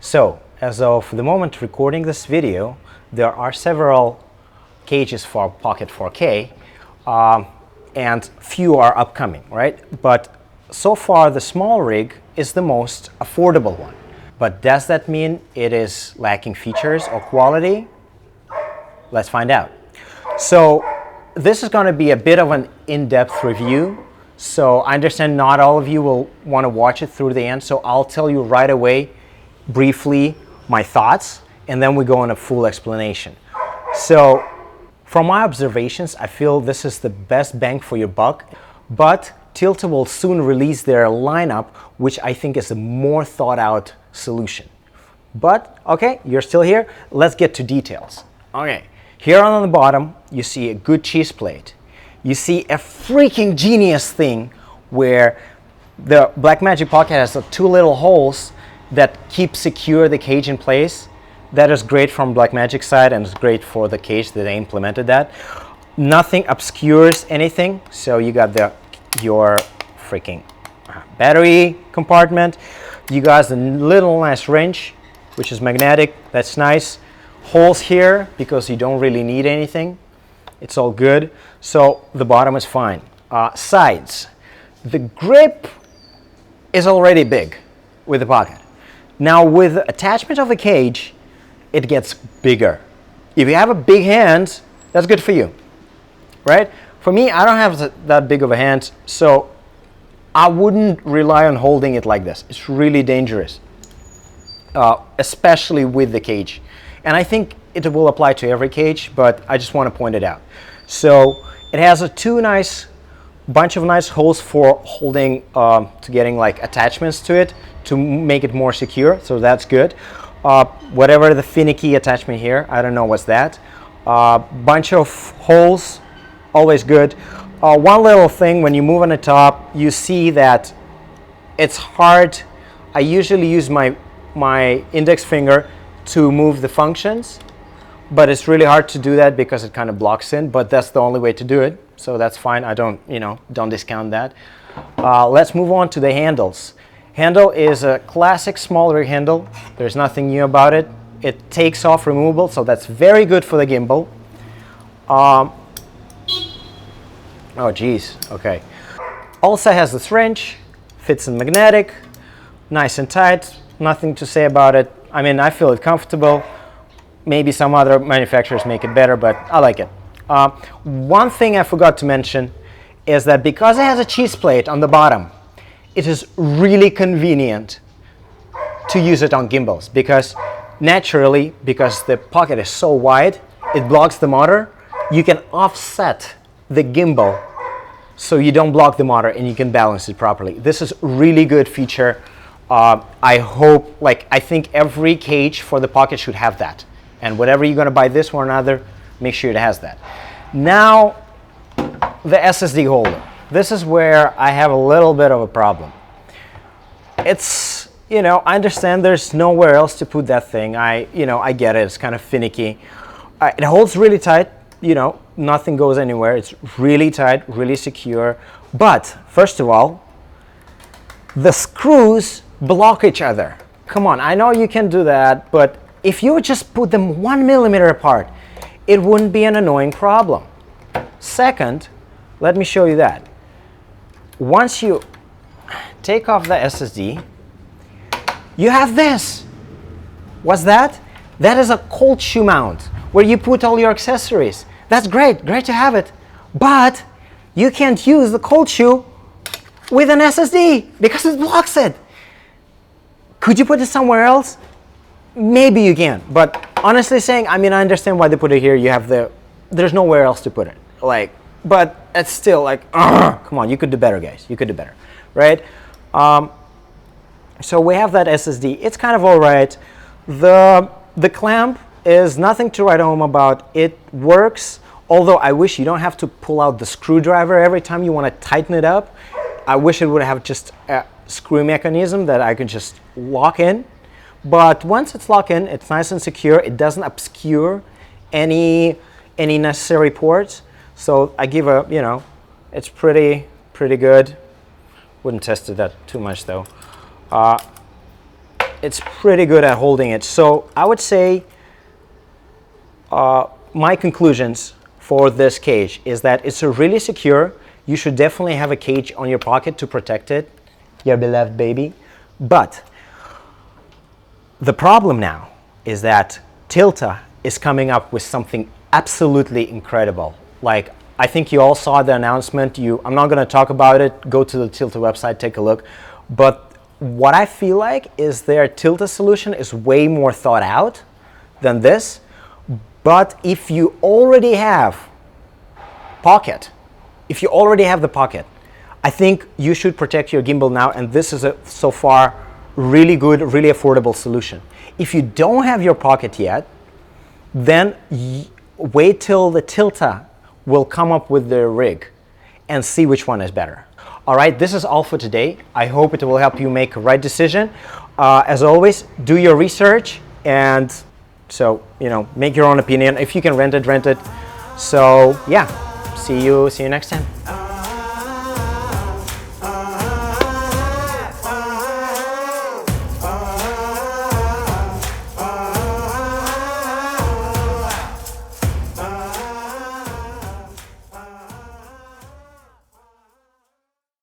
So, as of the moment recording this video, there are several cages for Pocket 4K, and few are upcoming, right? But so far, the SmallRig is the most affordable one. But does that mean it is lacking features or quality? Let's find out. So, this is going to be a bit of an in-depth review. So, I understand not all of you will want to watch it through the end, so I'll tell you right away, briefly, my thoughts, and then we go on a full explanation. So, from my observations, I feel this is the best bang for your buck, but Tilta will soon release their lineup, which I think is a more thought out solution. But, okay, you're still here. Let's get to details. Okay, here on the bottom, you see a good cheese plate. You see a freaking genius thing where the Blackmagic Pocket has two little holes that keep secure the cage in place. That is great from Blackmagic side, and it's great for the cage that they implemented that. Nothing obscures anything, so you got your freaking battery compartment. You got the little nice wrench, which is magnetic. That's nice. Holes here because you don't really need anything. It's all good. So the bottom is fine. Sides. The grip is already big with the Pocket. Now with the attachment of the cage, it gets bigger. If you have a big hand, that's good for you, right? For me, I don't have that big of a hand, so I wouldn't rely on holding it like this. It's really dangerous, especially with the cage. And I think it will apply to every cage, but I just want to point it out. So it has a bunch of nice holes for holding, to getting like attachments to it to make it more secure. So that's good. Whatever the finicky attachment here, I don't know what's that. Bunch of holes, always good. One little thing, when you move on the top, you see that it's hard. I usually use my index finger to move the functions, but it's really hard to do that because it kind of blocks in, but that's the only way to do it. So that's fine. I don't discount that. Let's move on to the handles. Handle is a classic SmallRig handle. There's nothing new about it. It takes off removable, so that's very good for the gimbal. Oh geez, okay. Also has this wrench, fits in magnetic, nice and tight, nothing to say about it. I mean, I feel it comfortable. Maybe some other manufacturers make it better, but I like it. One thing I forgot to mention is that because it has a cheese plate on the bottom, it is really convenient to use it on gimbals because naturally, because the Pocket is so wide, it blocks the motor. You can offset the gimbal so you don't block the motor and you can balance it properly. This is really good feature. I think every cage for the Pocket should have that. And whatever you're going to buy, this or another, make sure it has that. Now, the SSD holder. This is where I have a little bit of a problem. It's, I understand there's nowhere else to put that thing. I get it. It's kind of finicky. It holds really tight. Nothing goes anywhere. It's really tight, really secure. But first of all, the screws block each other. Come on, I know you can do that, but if you would just put them 1 millimeter apart, it wouldn't be an annoying problem. Second, let me show you that. Once you take off the SSD, you have this. What's that? That is a cold shoe mount where you put all your accessories. That's great to have it, but you can't use the cold shoe with an SSD because it blocks it. Could you put it somewhere else? Maybe you can, but honestly saying, I understand why they put it here. There's nowhere else to put it. But it's still come on, you could do better, guys. You could do better, right? So we have that SSD. It's kind of all right. The clamp is nothing to write home about. It works, although I wish you don't have to pull out the screwdriver every time you want to tighten it up. I wish it would have just a screw mechanism that I could just lock in. But once it's locked in, it's nice and secure. It doesn't obscure any necessary ports. So I give it's pretty pretty good. Wouldn't test that too much though. it's pretty good at holding it. So I would say my conclusions for this cage is that it's really secure. You should definitely have a cage on your pocket to protect it, your beloved baby. But the problem now is that Tilta is coming up with something absolutely incredible. Like, I think you all saw the announcement. I'm not going to talk about it. Go to the Tilta website, take a look. But what I feel like is their Tilta solution is way more thought out than this. But if you already have pocket, if you already have the pocket, I think you should protect your gimbal now, and this is a so far really good, really affordable solution. If you don't have your pocket yet, then wait till the Tilta will come up with their rig and see which one is better. All right, this is all for today. I hope it will help you make a right decision. As always, do your research, and so, make your own opinion. If you can rent it, rent it. So yeah, see you next time.